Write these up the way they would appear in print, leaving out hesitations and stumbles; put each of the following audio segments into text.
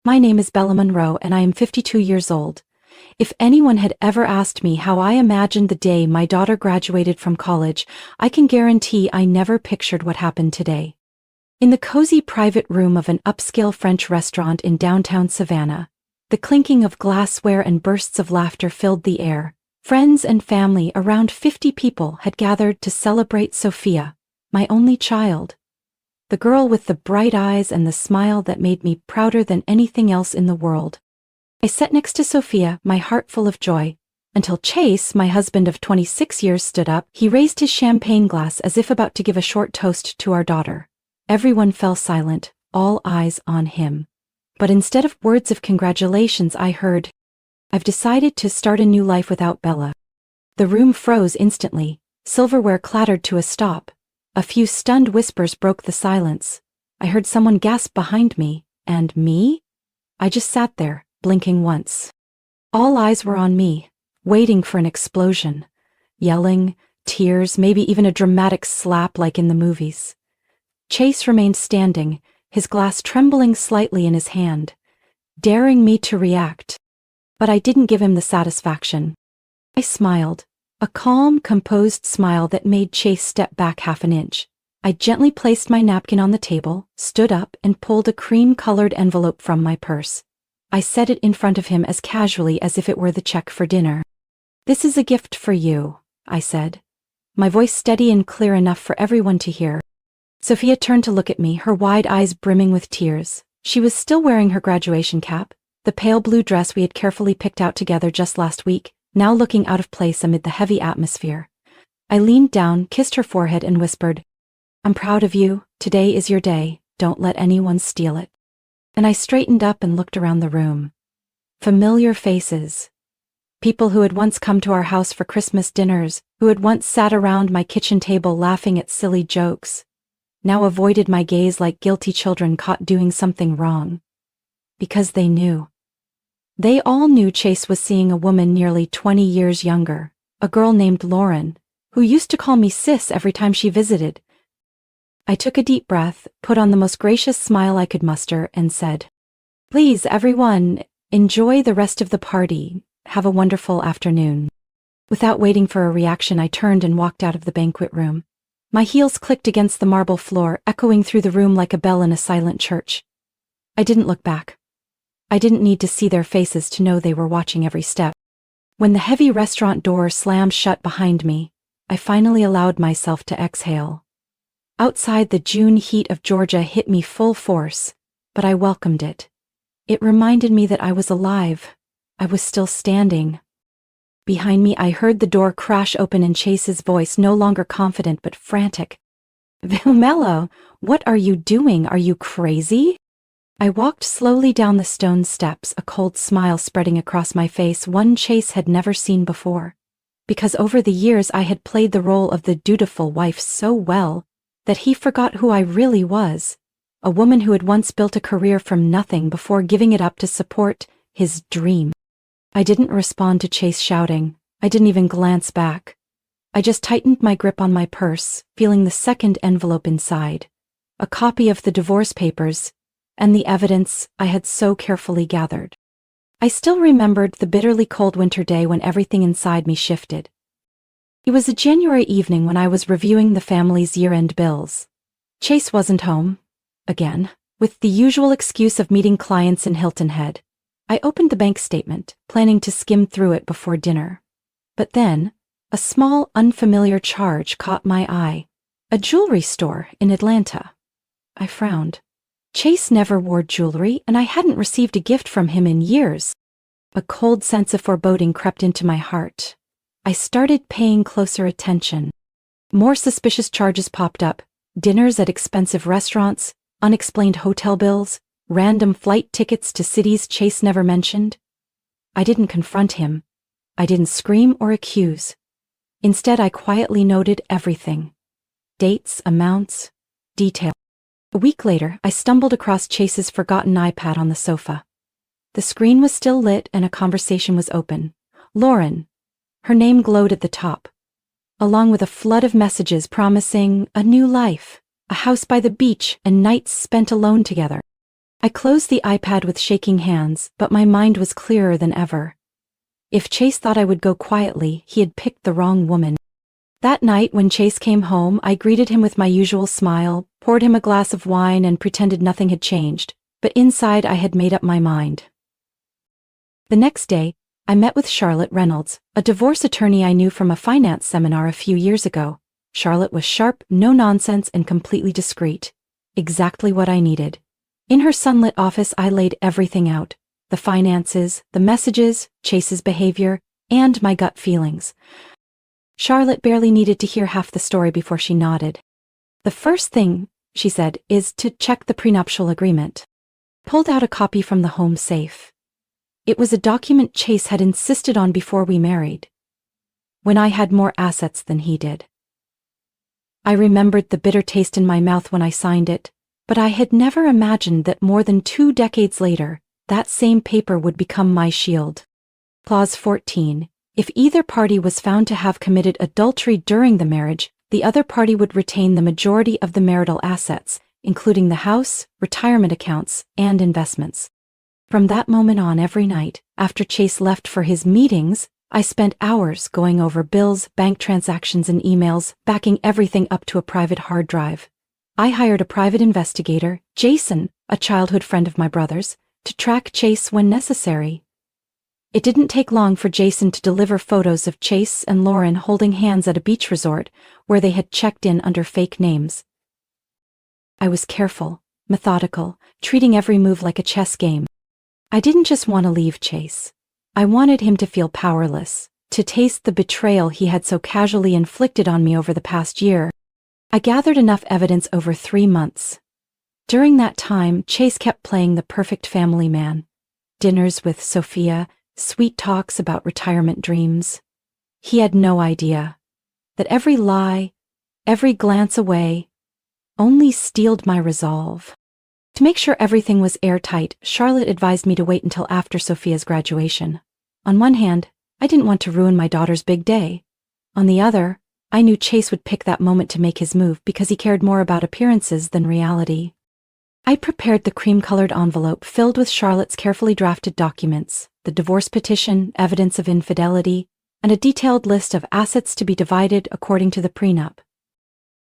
My name is Bella Monroe and I am 52 years old. If anyone had ever asked me how I imagined the day my daughter graduated from college, I can guarantee I never pictured what happened today. In the cozy private room of an upscale French restaurant in downtown Savannah, the clinking of glassware and bursts of laughter filled the air. Friends and family, around 50 people, had gathered to celebrate Sophia, my only child. The girl with the bright eyes and the smile that made me prouder than anything else in the world. I sat next to Sophia, my heart full of joy, until Chase, my husband of 26 years, stood up. He raised his champagne glass as if about to give a short toast to our daughter. Everyone fell silent, all eyes on him. But instead of words of congratulations, I heard, "I've decided to start a new life without Bella." The room froze instantly. Silverware clattered to a stop. A few stunned whispers broke the silence. I heard someone gasp behind me, and me? I just sat there, blinking once. All eyes were on me, waiting for an explosion. Yelling, tears, maybe even a dramatic slap like in the movies. Chase remained standing, his glass trembling slightly in his hand, daring me to react. But I didn't give him the satisfaction. I smiled, a calm, composed smile that made Chase step back half an inch. I gently placed my napkin on the table, stood up, and pulled a cream-colored envelope from my purse. I set it in front of him as casually as if it were the check for dinner. "This is a gift for you," I said, my voice steady and clear enough for everyone to hear. Sophia turned to look at me, her wide eyes brimming with tears. She was still wearing her graduation cap, the pale blue dress we had carefully picked out together just last week, now looking out of place amid the heavy atmosphere. I leaned down, kissed her forehead, and whispered, "I'm proud of you. Today is your day. Don't let anyone steal it." And I straightened up and looked around the room. Familiar faces. People who had once come to our house for Christmas dinners, who had once sat around my kitchen table laughing at silly jokes, now avoided my gaze like guilty children caught doing something wrong. Because they knew. They all knew Chase was seeing a woman nearly 20 years younger, a girl named Lauren, who used to call me sis every time she visited. I took a deep breath, put on the most gracious smile I could muster, and said, "Please, everyone, enjoy the rest of the party. Have a wonderful afternoon." Without waiting for a reaction, I turned and walked out of the banquet room. My heels clicked against the marble floor, echoing through the room like a bell in a silent church. I didn't look back. I didn't need to see their faces to know they were watching every step. When the heavy restaurant door slammed shut behind me, I finally allowed myself to exhale. Outside, the June heat of Georgia hit me full force, but I welcomed it. It reminded me that I was alive. I was still standing. Behind me, I heard the door crash open and Chase's voice, no longer confident but frantic. "Vilmelo, what are you doing? Are you crazy?" I walked slowly down the stone steps, a cold smile spreading across my face, one Chase had never seen before. Because over the years I had played the role of the dutiful wife so well that he forgot who I really was, a woman who had once built a career from nothing before giving it up to support his dream. I didn't respond to Chase shouting. I didn't even glance back. I just tightened my grip on my purse, feeling the second envelope inside, a copy of the divorce papers, and the evidence I had so carefully gathered. I still remembered the bitterly cold winter day when everything inside me shifted. It was a January evening when I was reviewing the family's year-end bills. Chase wasn't home, again, with the usual excuse of meeting clients in Hilton Head. I opened the bank statement, planning to skim through it before dinner. But then, a small, unfamiliar charge caught my eye. A jewelry store in Atlanta. I frowned. Chase never wore jewelry, and I hadn't received a gift from him in years. A cold sense of foreboding crept into my heart. I started paying closer attention. More suspicious charges popped up. Dinners at expensive restaurants, unexplained hotel bills, random flight tickets to cities Chase never mentioned. I didn't confront him. I didn't scream or accuse. Instead, I quietly noted everything. Dates, amounts, detail. A week later, I stumbled across Chase's forgotten iPad on the sofa. The screen was still lit and a conversation was open. Lauren. Her name glowed at the top, along with a flood of messages promising a new life, a house by the beach, and nights spent alone together. I closed the iPad with shaking hands, but my mind was clearer than ever. If Chase thought I would go quietly, he had picked the wrong woman. That night when Chase came home, I greeted him with my usual smile, poured him a glass of wine and pretended nothing had changed, but inside I had made up my mind. The next day, I met with Charlotte Reynolds, a divorce attorney I knew from a finance seminar a few years ago. Charlotte was sharp, no nonsense, and completely discreet. Exactly what I needed. In her sunlit office, I laid everything out. The finances, the messages, Chase's behavior, and my gut feelings. Charlotte barely needed to hear half the story before she nodded. "The first thing," she said, "is to check the prenuptial agreement." Pulled out a copy from the home safe. It was a document Chase had insisted on before we married, when I had more assets than he did. I remembered the bitter taste in my mouth when I signed it, but I had never imagined that more than 2 decades later, that same paper would become my shield. Clause 14. If either party was found to have committed adultery during the marriage, the other party would retain the majority of the marital assets, including the house, retirement accounts, and investments. From that moment on, every night, after Chase left for his meetings, I spent hours going over bills, bank transactions, and emails, backing everything up to a private hard drive. I hired a private investigator, Jason, a childhood friend of my brother's, to track Chase when necessary. It didn't take long for Jason to deliver photos of Chase and Lauren holding hands at a beach resort where they had checked in under fake names. I was careful, methodical, treating every move like a chess game. I didn't just want to leave Chase. I wanted him to feel powerless, to taste the betrayal he had so casually inflicted on me over the past year. I gathered enough evidence over 3 months. During that time, Chase kept playing the perfect family man. Dinners with Sophia, sweet talks about retirement dreams. He had no idea that every lie, every glance away, only steeled my resolve. To make sure everything was airtight, Charlotte advised me to wait until after Sophia's graduation. On one hand, I didn't want to ruin my daughter's big day. On the other, I knew Chase would pick that moment to make his move because he cared more about appearances than reality. I prepared the cream-colored envelope filled with Charlotte's carefully drafted documents, the divorce petition, evidence of infidelity, and a detailed list of assets to be divided according to the prenup.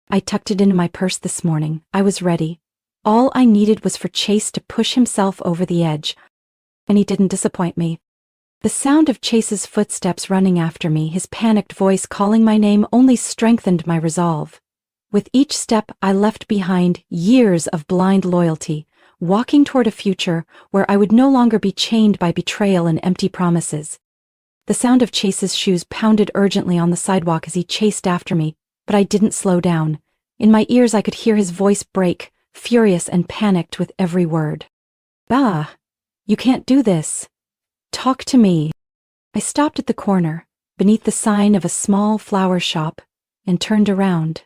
I tucked it into my purse this morning. I was ready. All I needed was for Chase to push himself over the edge, and he didn't disappoint me. The sound of Chase's footsteps running after me, his panicked voice calling my name, only strengthened my resolve. With each step, I left behind years of blind loyalty, walking toward a future where I would no longer be chained by betrayal and empty promises. The sound of Chase's shoes pounded urgently on the sidewalk as he chased after me, but I didn't slow down. In my ears I could hear his voice break, furious and panicked with every word. "Bah! You can't do this. Talk to me." I stopped at the corner, beneath the sign of a small flower shop, and turned around.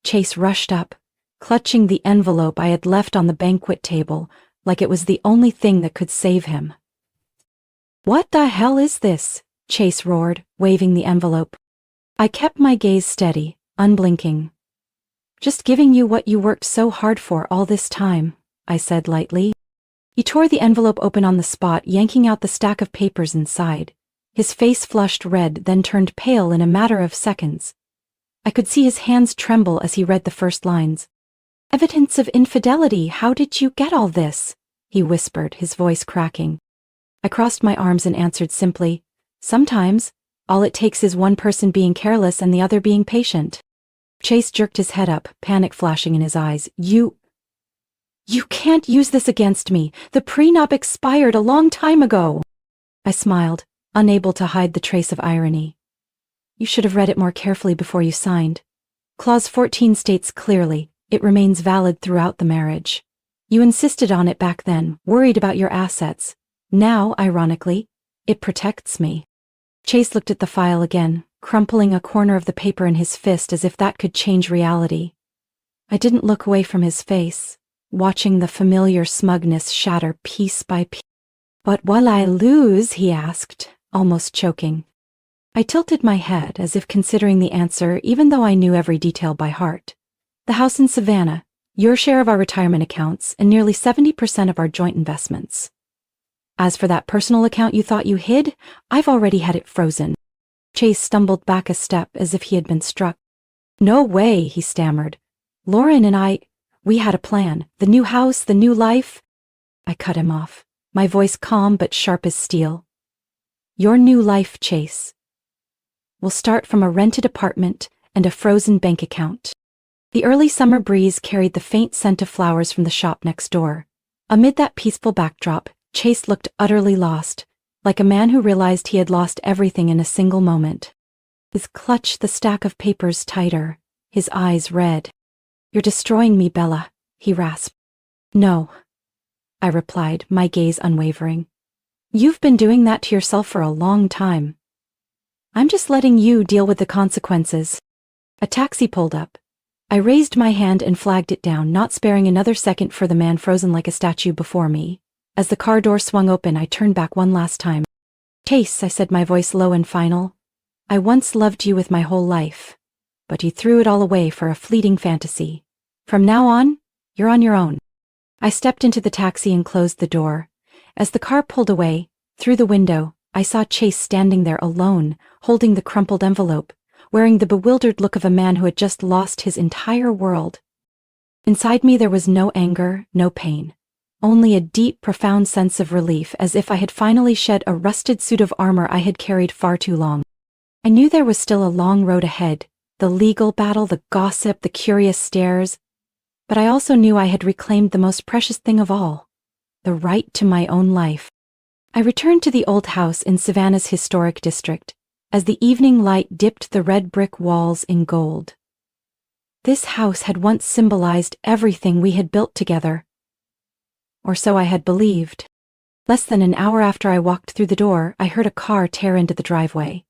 Chase rushed up, clutching the envelope I had left on the banquet table, like it was the only thing that could save him. "What the hell is this?" Chase roared, waving the envelope. I kept my gaze steady, unblinking. "Just giving you what you worked so hard for all this time," I said lightly. He tore the envelope open on the spot, yanking out the stack of papers inside. His face flushed red, then turned pale in a matter of seconds. I could see his hands tremble as he read the first lines. "Evidence of infidelity, how did you get all this?" he whispered, his voice cracking. I crossed my arms and answered simply, "Sometimes, all it takes is one person being careless and the other being patient." Chase jerked his head up, panic flashing in his eyes. You can't use this against me. The prenup expired a long time ago." I smiled, unable to hide the trace of irony. "You should have read it more carefully before you signed. Clause 14 states clearly, it remains valid throughout the marriage. You insisted on it back then, worried about your assets. Now, ironically, it protects me." Chase looked at the file again, crumpling a corner of the paper in his fist as if that could change reality. I didn't look away from his face, watching the familiar smugness shatter piece by piece. "What will I lose?" he asked, almost choking. I tilted my head as if considering the answer, even though I knew every detail by heart. "The house in Savannah. your share of our retirement accounts, and nearly 70% of our joint investments. As for that personal account you thought you hid, I've already had it frozen." Chase stumbled back a step as if he had been struck. "No way," he stammered. "Lauren and we had a plan. The new house, the new life." I cut him off, my voice calm but sharp as steel. "Your new life, Chase, will start from a rented apartment and a frozen bank account." The early summer breeze carried the faint scent of flowers from the shop next door. Amid that peaceful backdrop, Chase looked utterly lost, like a man who realized he had lost everything in a single moment. He clutched the stack of papers tighter, his eyes red. "You're destroying me, Bella," he rasped. "No," I replied, my gaze unwavering. "You've been doing that to yourself for a long time. I'm just letting you deal with the consequences." A taxi pulled up. I raised my hand and flagged it down, not sparing another second for the man frozen like a statue before me. As the car door swung open, I turned back one last time. "Chase," I said, my voice low and final, "I once loved you with my whole life, but you threw it all away for a fleeting fantasy. From now on, you're on your own." I stepped into the taxi and closed the door. As the car pulled away, through the window, I saw Chase standing there alone, holding the crumpled envelope, wearing the bewildered look of a man who had just lost his entire world. Inside me there was no anger, no pain. Only a deep, profound sense of relief, as if I had finally shed a rusted suit of armor I had carried far too long. I knew there was still a long road ahead, the legal battle, the gossip, the curious stares, but I also knew I had reclaimed the most precious thing of all, the right to my own life. I returned to the old house in Savannah's historic district, as the evening light dipped the red brick walls in gold. This house had once symbolized everything we had built together. Or so I had believed. Less than an hour after I walked through the door, I heard a car tear into the driveway.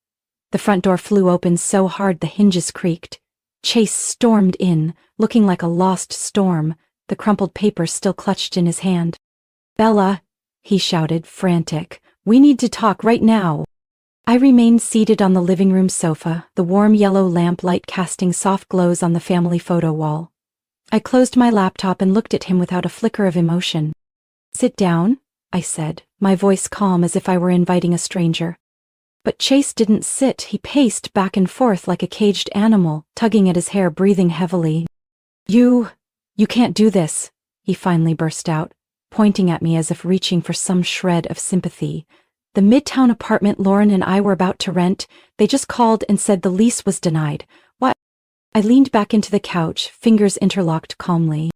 The front door flew open so hard the hinges creaked. Chase stormed in, looking like a lost storm, the crumpled papers still clutched in his hand. "Bella," he shouted, frantic, "we need to talk right now." I remained seated on the living room sofa, the warm yellow lamplight casting soft glows on the family photo wall. I closed my laptop and looked at him without a flicker of emotion. "Sit down," I said, my voice calm as if I were inviting a stranger. But Chase didn't sit. He paced back and forth like a caged animal, tugging at his hair, breathing heavily. You can't do this," he finally burst out, pointing at me as if reaching for some shred of sympathy. "The Midtown apartment Lauren and I were about to rent, they just called and said the lease was denied." "What?" I leaned back into the couch, fingers interlocked calmly.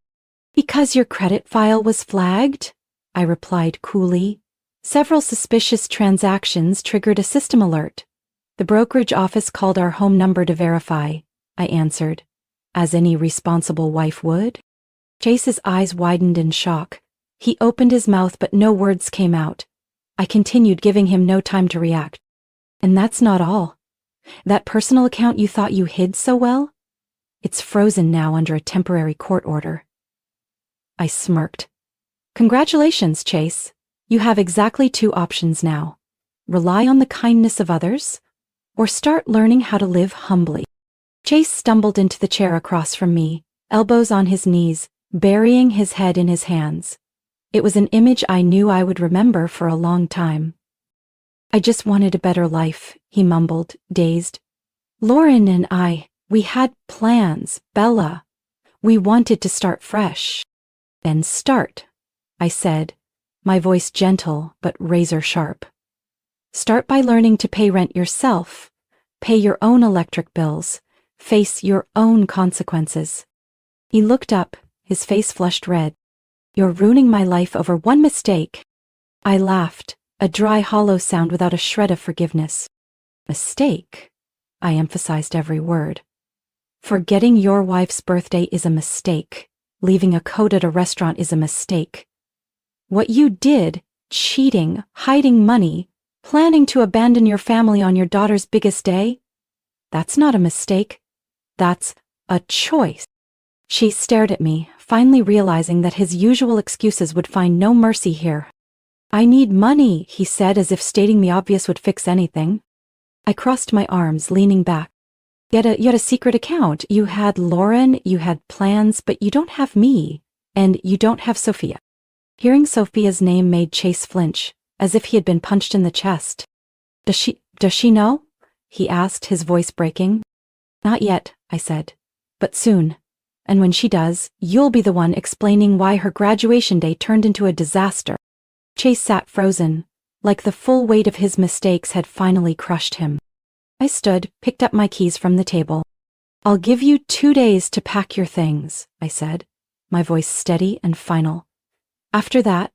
"Because your credit file was flagged," I replied coolly. "Several suspicious transactions triggered a system alert. The brokerage office called our home number to verify," I answered, as any responsible wife would. Chase's eyes widened in shock. He opened his mouth but no words came out. I continued, giving him no time to react. "And that's not all. That personal account you thought you hid so well? It's frozen now under a temporary court order." I smirked. "Congratulations, Chase. You have exactly two options now. Rely on the kindness of others, or start learning how to live humbly." Chase stumbled into the chair across from me, elbows on his knees, burying his head in his hands. It was an image I knew I would remember for a long time. "I just wanted a better life," he mumbled, dazed. "Lauren and we had plans, Bella. We wanted to start fresh." "Then start," I said, my voice gentle but razor sharp. "Start by learning to pay rent yourself, pay your own electric bills, face your own consequences." He looked up, his face flushed red. "You're ruining my life over one mistake." I laughed, a dry, hollow sound without a shred of forgiveness. "Mistake?" I emphasized every word. "Forgetting your wife's birthday is a mistake. Leaving a coat at a restaurant is a mistake. What you did, cheating, hiding money, planning to abandon your family on your daughter's biggest day, that's not a mistake. That's a choice." She stared at me, finally realizing that his usual excuses would find no mercy here. "I need money," he said, as if stating the obvious would fix anything. I crossed my arms, leaning back. You had a secret account. You had Lauren, you had plans, but you don't have me. And you don't have Sophia. Hearing Sophia's name made Chase flinch, as if he had been punched in the chest. Does she know? He asked, his voice breaking. Not yet, I said. But soon. And when she does, you'll be the one explaining why her graduation day turned into a disaster. Chase sat frozen, like the full weight of his mistakes had finally crushed him. I stood, picked up my keys from the table. I'll give you 2 days to pack your things, I said, my voice steady and final. After that,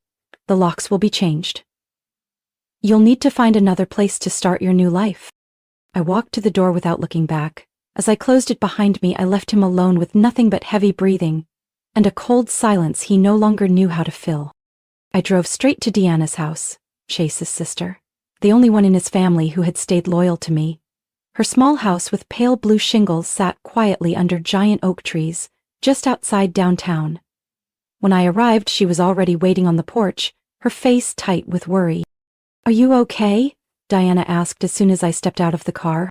the locks will be changed. You'll need to find another place to start your new life. I walked to the door without looking back. As I closed it behind me, I left him alone with nothing but heavy breathing and a cold silence he no longer knew how to fill. I drove straight to Deanna's house, Chase's sister, the only one in his family who had stayed loyal to me. Her small house with pale blue shingles sat quietly under giant oak trees, just outside downtown. When I arrived, she was already waiting on the porch, her face tight with worry. Are you okay? Diana asked as soon as I stepped out of the car.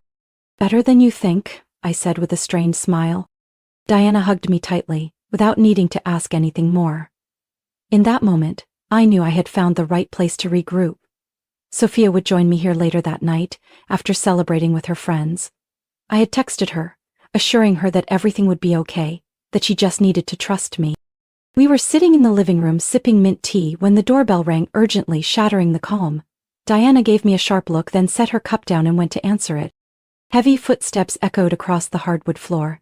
Better than you think, I said with a strained smile. Diana hugged me tightly, without needing to ask anything more. In that moment, I knew I had found the right place to regroup. Sophia would join me here later that night, after celebrating with her friends. I had texted her, assuring her that everything would be okay, that she just needed to trust me. We were sitting in the living room sipping mint tea when the doorbell rang urgently, shattering the calm. Diana gave me a sharp look, then set her cup down and went to answer it. Heavy footsteps echoed across the hardwood floor.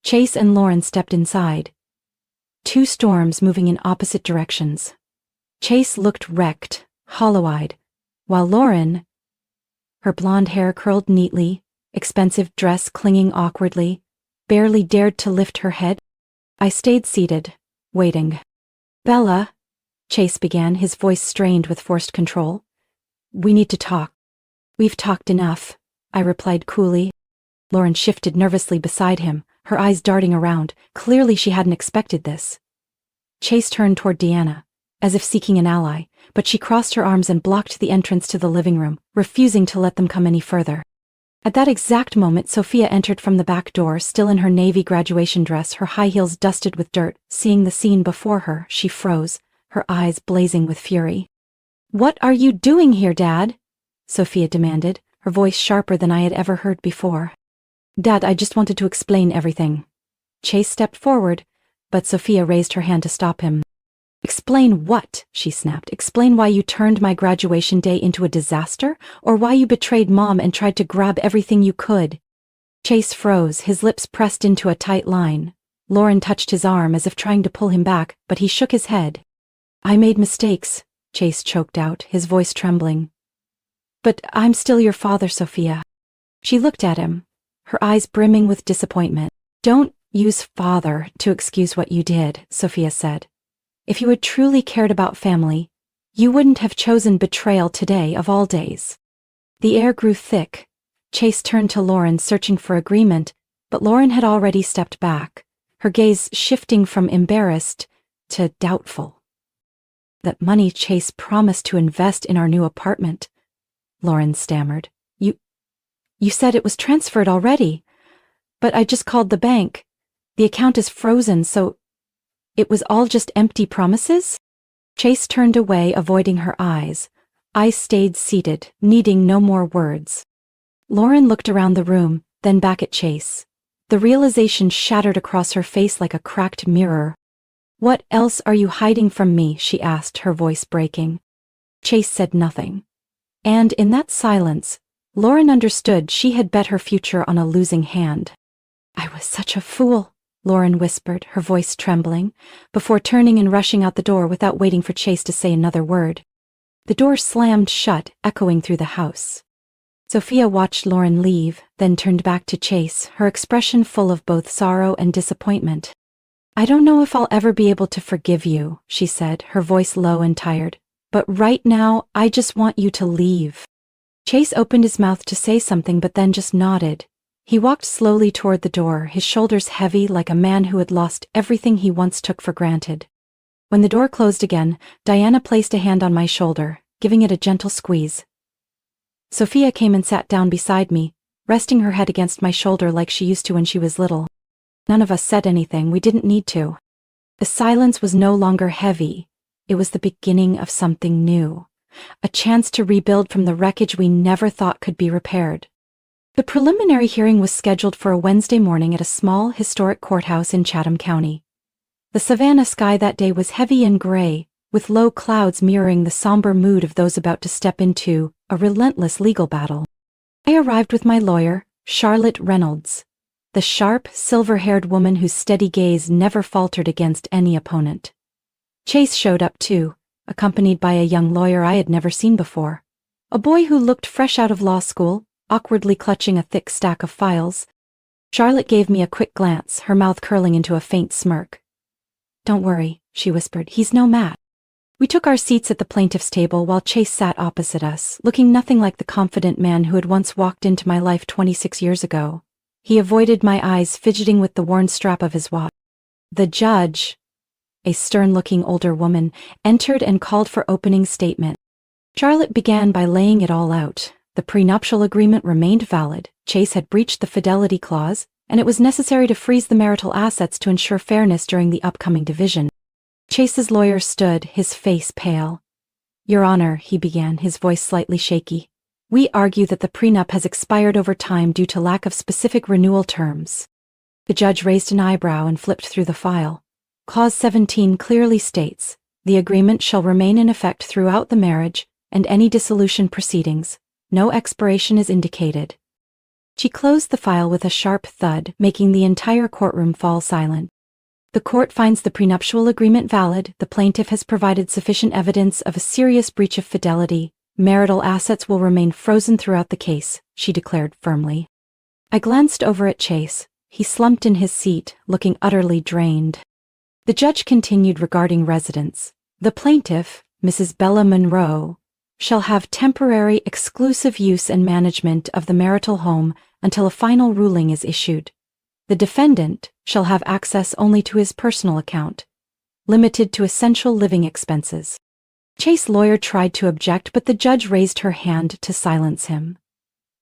Chase and Lauren stepped inside. 2 storms moving in opposite directions. Chase looked wrecked, hollow-eyed, while Lauren, her blonde hair curled neatly, expensive dress clinging awkwardly, barely dared to lift her head. I stayed seated, waiting. Bella, Chase began, his voice strained with forced control. We need to talk. We've talked enough, I replied coolly. Lauren shifted nervously beside him, her eyes darting around. Clearly she hadn't expected this. Chase turned toward Deanna, as if seeking an ally, but she crossed her arms and blocked the entrance to the living room, refusing to let them come any further. At that exact moment, Sophia entered from the back door, still in her navy graduation dress, her high heels dusted with dirt. Seeing the scene before her, she froze, her eyes blazing with fury. What are you doing here, Dad? Sophia demanded, her voice sharper than I had ever heard before. Dad, I just wanted to explain everything. Chase stepped forward, but Sophia raised her hand to stop him. Explain what? She snapped. Explain why you turned my graduation day into a disaster, or why you betrayed Mom and tried to grab everything you could. Chase froze, his lips pressed into a tight line. Lauren touched his arm as if trying to pull him back, but he shook his head. I made mistakes, Chase choked out, his voice trembling. But I'm still your father, Sophia. She looked at him, her eyes brimming with disappointment. Don't use father to excuse what you did, Sophia said. If you had truly cared about family, you wouldn't have chosen betrayal today of all days. The air grew thick. Chase turned to Lauren, searching for agreement, but Lauren had already stepped back, her gaze shifting from embarrassed to doubtful. That money Chase promised to invest in our new apartment, Lauren stammered. You said it was transferred already. But I just called the bank. The account is frozen, so it was all just empty promises? Chase turned away, avoiding her eyes. I stayed seated, needing no more words. Lauren looked around the room, then back at Chase. The realization shattered across her face like a cracked mirror. What else are you hiding from me? She asked, her voice breaking. Chase said nothing. And in that silence, Lauren understood she had bet her future on a losing hand. I was such a fool, Lauren whispered, her voice trembling, before turning and rushing out the door without waiting for Chase to say another word. The door slammed shut, echoing through the house. Sophia watched Lauren leave, then turned back to Chase, her expression full of both sorrow and disappointment. I don't know if I'll ever be able to forgive you, she said, her voice low and tired. But right now, I just want you to leave. Chase opened his mouth to say something but then just nodded. He walked slowly toward the door, his shoulders heavy like a man who had lost everything he once took for granted. When the door closed again, Diana placed a hand on my shoulder, giving it a gentle squeeze. Sophia came and sat down beside me, resting her head against my shoulder like she used to when she was little. None of us said anything, we didn't need to. The silence was no longer heavy. It was the beginning of something new. A chance to rebuild from the wreckage we never thought could be repaired. The preliminary hearing was scheduled for a Wednesday morning at a small, historic courthouse in Chatham County. The Savannah sky that day was heavy and gray, with low clouds mirroring the somber mood of those about to step into a relentless legal battle. I arrived with my lawyer, Charlotte Reynolds, the sharp, silver-haired woman whose steady gaze never faltered against any opponent. Chase showed up too, accompanied by a young lawyer I had never seen before. A boy who looked fresh out of law school, awkwardly clutching a thick stack of files. Charlotte gave me a quick glance, her mouth curling into a faint smirk. "Don't worry," she whispered, "he's no match." We took our seats at the plaintiff's table while Chase sat opposite us, looking nothing like the confident man who had once walked into my life 26 years ago. He avoided my eyes, fidgeting with the worn strap of his watch. The judge, a stern-looking older woman, entered and called for opening statement. Charlotte began by laying it all out. The prenuptial agreement remained valid, Chase had breached the fidelity clause, and it was necessary to freeze the marital assets to ensure fairness during the upcoming division. Chase's lawyer stood, his face pale. "Your Honor," he began, his voice slightly shaky, "we argue that the prenup has expired over time due to lack of specific renewal terms." The judge raised an eyebrow and flipped through the file. Clause 17 clearly states, "The agreement shall remain in effect throughout the marriage and any dissolution proceedings. No expiration is indicated." She closed the file with a sharp thud, making the entire courtroom fall silent. "The court finds the prenuptial agreement valid. The plaintiff has provided sufficient evidence of a serious breach of fidelity. Marital assets will remain frozen throughout the case," she declared firmly. I glanced over at Chase. He slumped in his seat, looking utterly drained. The judge continued regarding residence. "The plaintiff, Mrs. Bella Monroe, shall have temporary exclusive use and management of the marital home until a final ruling is issued. The defendant shall have access only to his personal account, limited to essential living expenses." Chase's lawyer tried to object, but the judge raised her hand to silence him.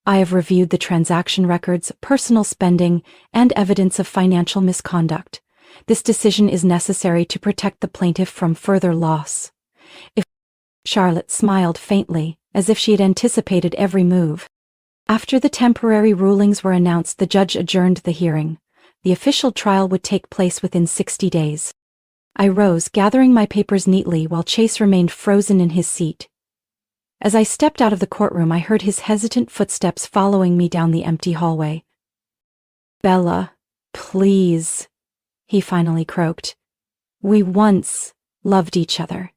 "I have reviewed the transaction records, personal spending, and evidence of financial misconduct. This decision is necessary to protect the plaintiff from further loss." Charlotte smiled faintly, as if she had anticipated every move. After the temporary rulings were announced, the judge adjourned the hearing. The official trial would take place within 60 days. I rose, gathering my papers neatly while Chase remained frozen in his seat. As I stepped out of the courtroom, I heard his hesitant footsteps following me down the empty hallway. "Bella, please," he finally croaked. "We once loved each other."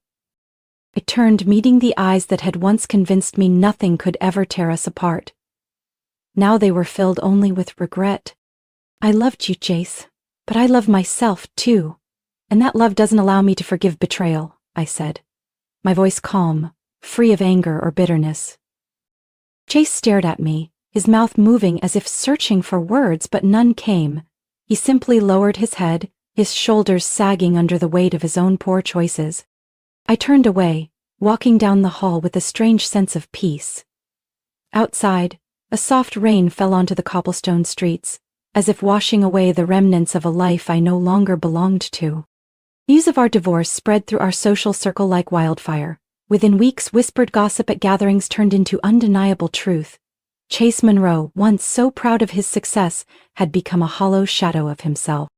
I turned, meeting the eyes that had once convinced me nothing could ever tear us apart. Now they were filled only with regret. "I loved you, Chase, but I love myself too, and that love doesn't allow me to forgive betrayal," I said, my voice calm, free of anger or bitterness. Chase stared at me, his mouth moving as if searching for words, but none came. He simply lowered his head, his shoulders sagging under the weight of his own poor choices. I turned away, walking down the hall with a strange sense of peace. Outside, a soft rain fell onto the cobblestone streets, as if washing away the remnants of a life I no longer belonged to. News of our divorce spread through our social circle like wildfire. Within weeks, whispered gossip at gatherings turned into undeniable truth. Chase Monroe, once so proud of his success, had become a hollow shadow of himself.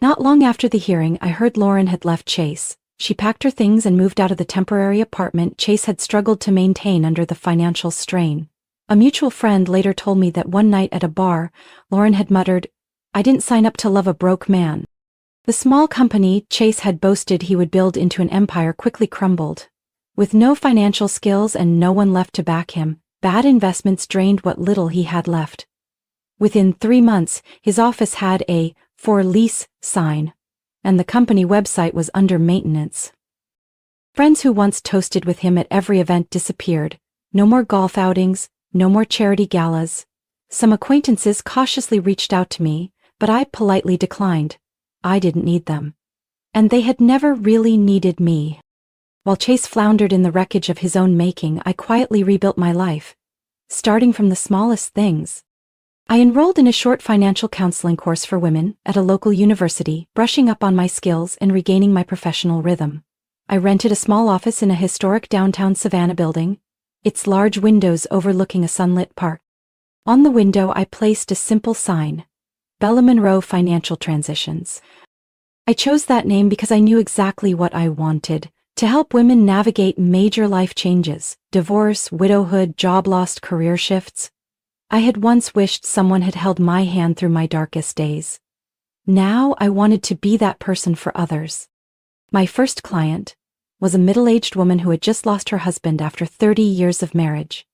Not long after the hearing, I heard Lauren had left Chase. She packed her things and moved out of the temporary apartment Chase had struggled to maintain under the financial strain. A mutual friend later told me that one night at a bar, Lauren had muttered, "I didn't sign up to love a broke man." The small company Chase had boasted he would build into an empire quickly crumbled. With no financial skills and no one left to back him, bad investments drained what little he had left. Within 3 months, his office had a "for lease" sign, and the company website was under maintenance. Friends who once toasted with him at every event disappeared. No more golf outings, no more charity galas. Some acquaintances cautiously reached out to me, but I politely declined. I didn't need them. And they had never really needed me. While Chase floundered in the wreckage of his own making, I quietly rebuilt my life, starting from the smallest things. I enrolled in a short financial counseling course for women at a local university, brushing up on my skills and regaining my professional rhythm. I rented a small office in a historic downtown Savannah building, its large windows overlooking a sunlit park. On the window I placed a simple sign, Bella Monroe Financial Transitions. I chose that name because I knew exactly what I wanted, to help women navigate major life changes, divorce, widowhood, job loss, career shifts. I had once wished someone had held my hand through my darkest days. Now I wanted to be that person for others. My first client was a middle-aged woman who had just lost her husband after 30 years of marriage.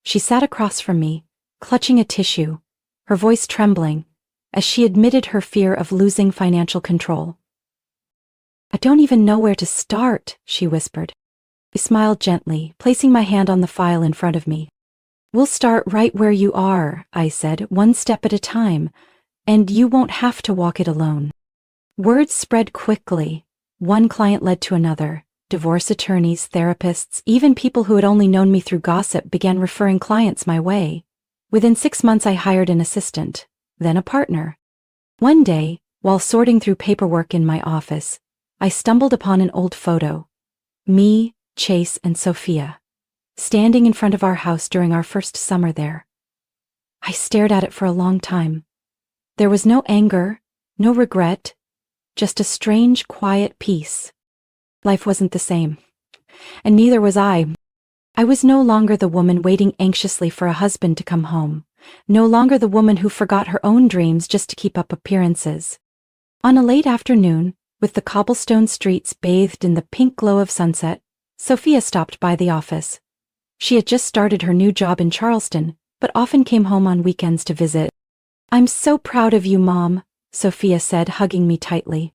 She sat across from me, clutching a tissue, her voice trembling, as she admitted her fear of losing financial control. "I don't even know where to start," she whispered. I smiled gently, placing my hand on the file in front of me. "We'll start right where you are," I said, "one step at a time, and you won't have to walk it alone." Words spread quickly. One client led to another. Divorce attorneys, therapists, even people who had only known me through gossip began referring clients my way. Within 6 months I hired an assistant, then a partner. One day, while sorting through paperwork in my office, I stumbled upon an old photo. Me, Chase, and Sophia, standing in front of our house during our first summer there. I stared at it for a long time. There was no anger, no regret, just a strange, quiet peace. Life wasn't the same, and neither was I. I was no longer the woman waiting anxiously for a husband to come home, no longer the woman who forgot her own dreams just to keep up appearances. On a late afternoon, with the cobblestone streets bathed in the pink glow of sunset, Sophia stopped by the office. She had just started her new job in Charleston, but often came home on weekends to visit. "I'm so proud of you, Mom," Sophia said, hugging me tightly.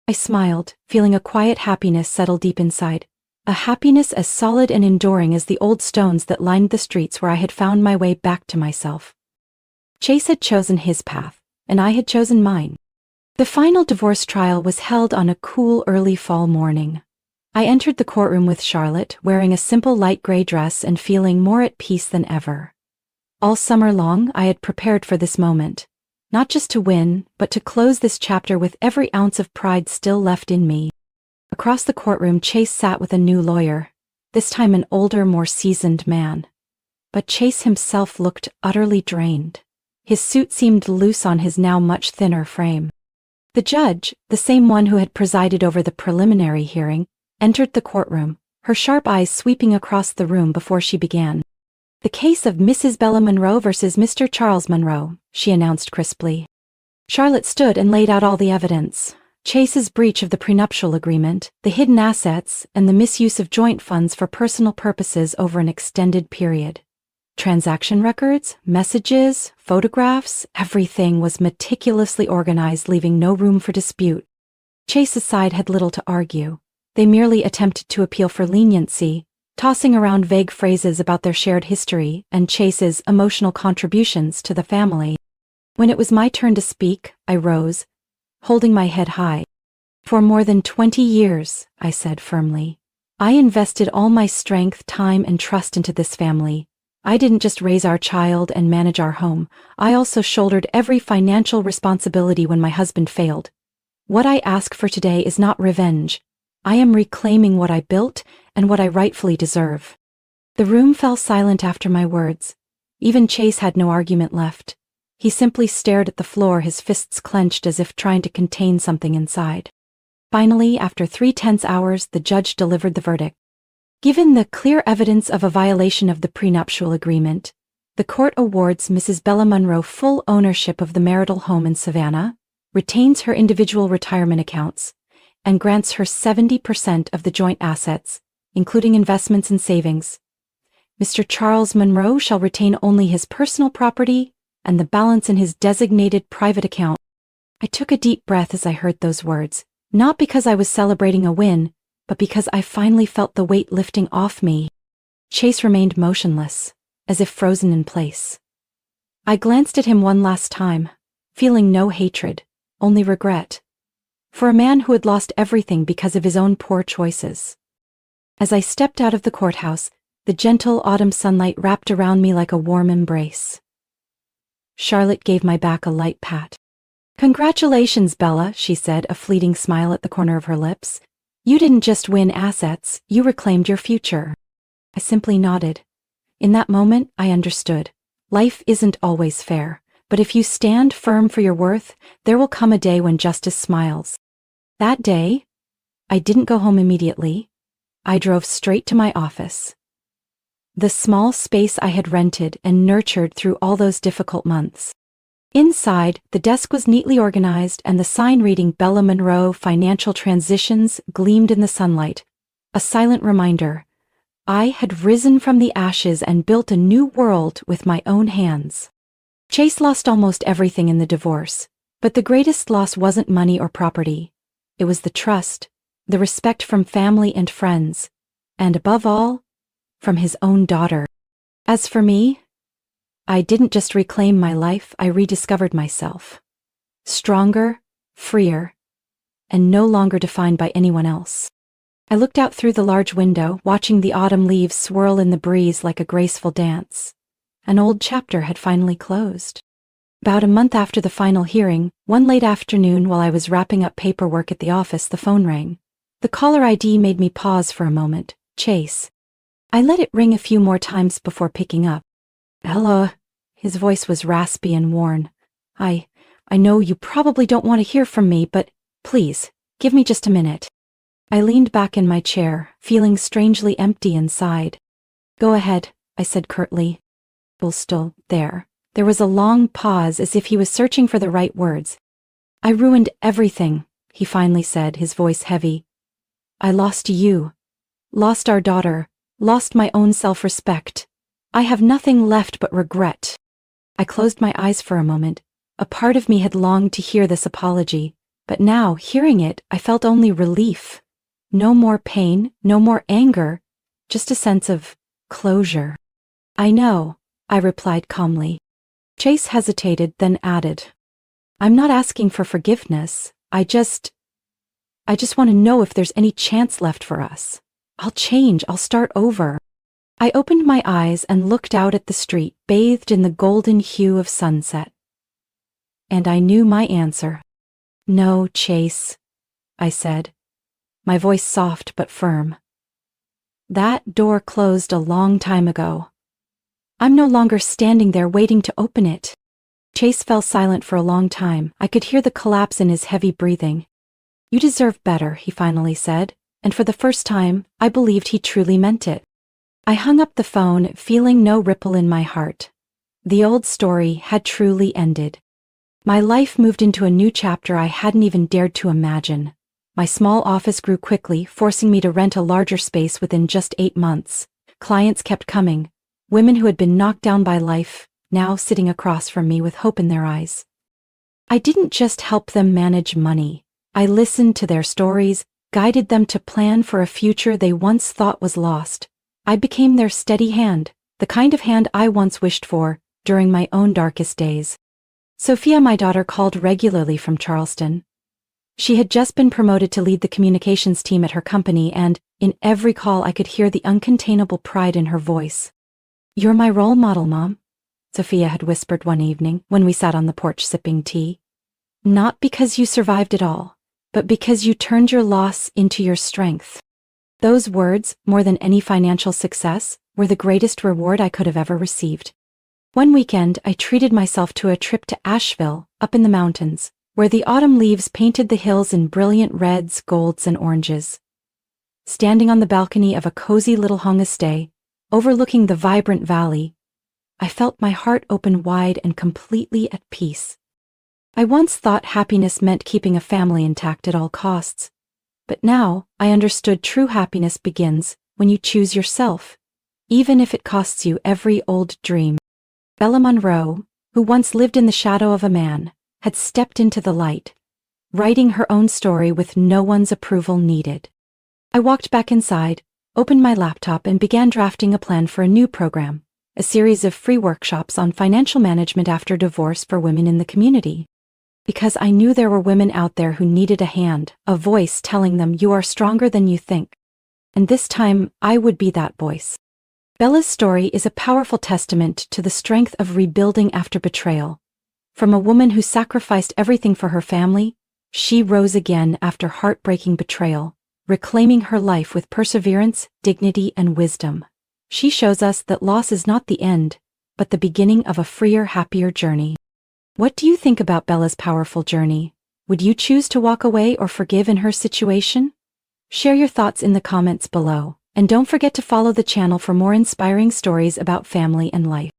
I smiled, feeling a quiet happiness settle deep inside, a happiness as solid and enduring as the old stones that lined the streets where I had found my way back to myself. Chase had chosen his path, and I had chosen mine. The final divorce trial was held on a cool early fall morning. I entered the courtroom with Charlotte, wearing a simple light gray dress and feeling more at peace than ever. All summer long, I had prepared for this moment. Not just to win, but to close this chapter with every ounce of pride still left in me. Across the courtroom, Chase sat with a new lawyer, this time an older, more seasoned man. But Chase himself looked utterly drained. His suit seemed loose on his now much thinner frame. The judge, the same one who had presided over the preliminary hearing, entered the courtroom, her sharp eyes sweeping across the room before she began. "The case of Mrs. Bella Monroe versus Mr. Charles Monroe," she announced crisply. Charlotte stood and laid out all the evidence. Chase's breach of the prenuptial agreement, the hidden assets, and the misuse of joint funds for personal purposes over an extended period. Transaction records, messages, photographs, everything was meticulously organized, leaving no room for dispute. Chase's side had little to argue. They merely attempted to appeal for leniency, tossing around vague phrases about their shared history and Chase's emotional contributions to the family. When it was my turn to speak, I rose, holding my head high. "For more than 20 years, I said firmly. "I invested all my strength, time, and trust into this family. I didn't just raise our child and manage our home, I also shouldered every financial responsibility when my husband failed. What I ask for today is not revenge. I am reclaiming what I built and what I rightfully deserve." The room fell silent after my words. Even Chase had no argument left. He simply stared at the floor, his fists clenched as if trying to contain something inside. Finally, after 3 tense hours, the judge delivered the verdict. Given the clear evidence of a violation of the prenuptial agreement, the court awards Mrs. Bella Monroe full ownership of the marital home in Savannah, retains her individual retirement accounts, and grants her 70% of the joint assets, including investments and savings. Mr. Charles Monroe shall retain only his personal property and the balance in his designated private account. I took a deep breath as I heard those words, not because I was celebrating a win, but because I finally felt the weight lifting off me. Chase remained motionless, as if frozen in place. I glanced at him one last time, feeling no hatred, only regret. For a man who had lost everything because of his own poor choices. As I stepped out of the courthouse, the gentle autumn sunlight wrapped around me like a warm embrace. Charlotte gave my back a light pat. "Congratulations, Bella," she said, a fleeting smile at the corner of her lips. "You didn't just win assets, you reclaimed your future." I simply nodded. In that moment, I understood. Life isn't always fair, but if you stand firm for your worth, there will come a day when justice smiles. That day, I didn't go home immediately. I drove straight to my office. The small space I had rented and nurtured through all those difficult months. Inside, the desk was neatly organized and the sign reading Bella Monroe Financial Transitions gleamed in the sunlight. A silent reminder. I had risen from the ashes and built a new world with my own hands. Chase lost almost everything in the divorce, but the greatest loss wasn't money or property. It was the trust, the respect from family and friends, and above all, from his own daughter. As for me, I didn't just reclaim my life, I rediscovered myself. Stronger, freer, and no longer defined by anyone else. I looked out through the large window, watching the autumn leaves swirl in the breeze like a graceful dance. An old chapter had finally closed. About a month after the final hearing, one late afternoon while I was wrapping up paperwork at the office, the phone rang. The caller ID made me pause for a moment. Chase. I let it ring a few more times before picking up. "Ella." His voice was raspy and worn. I know you probably don't want to hear from me, but please, give me just a minute." I leaned back in my chair, feeling strangely empty inside. "Go ahead," I said curtly. "Well, still there." There was a long pause as if he was searching for the right words. "I ruined everything," he finally said, his voice heavy. "I lost you. Lost our daughter. Lost my own self-respect. I have nothing left but regret." I closed my eyes for a moment. A part of me had longed to hear this apology, but now, hearing it, I felt only relief. No more pain, no more anger, just a sense of closure. "I know," I replied calmly. Chase hesitated, then added, "I'm not asking for forgiveness. I just want to know if there's any chance left for us. I'll change, I'll start over." I opened my eyes and looked out at the street, bathed in the golden hue of sunset. And I knew my answer. "No, Chase," I said, my voice soft but firm. "That door closed a long time ago. I'm no longer standing there waiting to open it." Chase fell silent for a long time. I could hear the collapse in his heavy breathing. "You deserve better," he finally said, and for the first time, I believed he truly meant it. I hung up the phone, feeling no ripple in my heart. The old story had truly ended. My life moved into a new chapter I hadn't even dared to imagine. My small office grew quickly, forcing me to rent a larger space within just 8 months. Clients kept coming. Women who had been knocked down by life, now sitting across from me with hope in their eyes. I didn't just help them manage money. I listened to their stories, guided them to plan for a future they once thought was lost. I became their steady hand, the kind of hand I once wished for during my own darkest days. Sophia, my daughter, called regularly from Charleston. She had just been promoted to lead the communications team at her company, and in every call I could hear the uncontainable pride in her voice. "You're my role model, Mom," Sophia had whispered one evening when we sat on the porch sipping tea. "Not because you survived it all, but because you turned your loss into your strength." Those words, more than any financial success, were the greatest reward I could have ever received. One weekend, I treated myself to a trip to Asheville, up in the mountains, where the autumn leaves painted the hills in brilliant reds, golds, and oranges. Standing on the balcony of a cozy little homestay, overlooking the vibrant valley, I felt my heart open wide and completely at peace. I once thought happiness meant keeping a family intact at all costs. But now, I understood true happiness begins when you choose yourself, even if it costs you every old dream. Bella Monroe, who once lived in the shadow of a man, had stepped into the light, writing her own story with no one's approval needed. I walked back inside, opened my laptop, and began drafting a plan for a new program, a series of free workshops on financial management after divorce for women in the community. Because I knew there were women out there who needed a hand, a voice telling them you are stronger than you think. And this time, I would be that voice. Bella's story is a powerful testament to the strength of rebuilding after betrayal, From a woman who sacrificed everything for her family, she rose again after heartbreaking betrayal, reclaiming her life with perseverance, dignity, and wisdom. She shows us that loss is not the end, but the beginning of a freer, happier journey. What do you think about Bella's powerful journey? Would you choose to walk away or forgive in her situation? Share your thoughts in the comments below, and don't forget to follow the channel for more inspiring stories about family and life.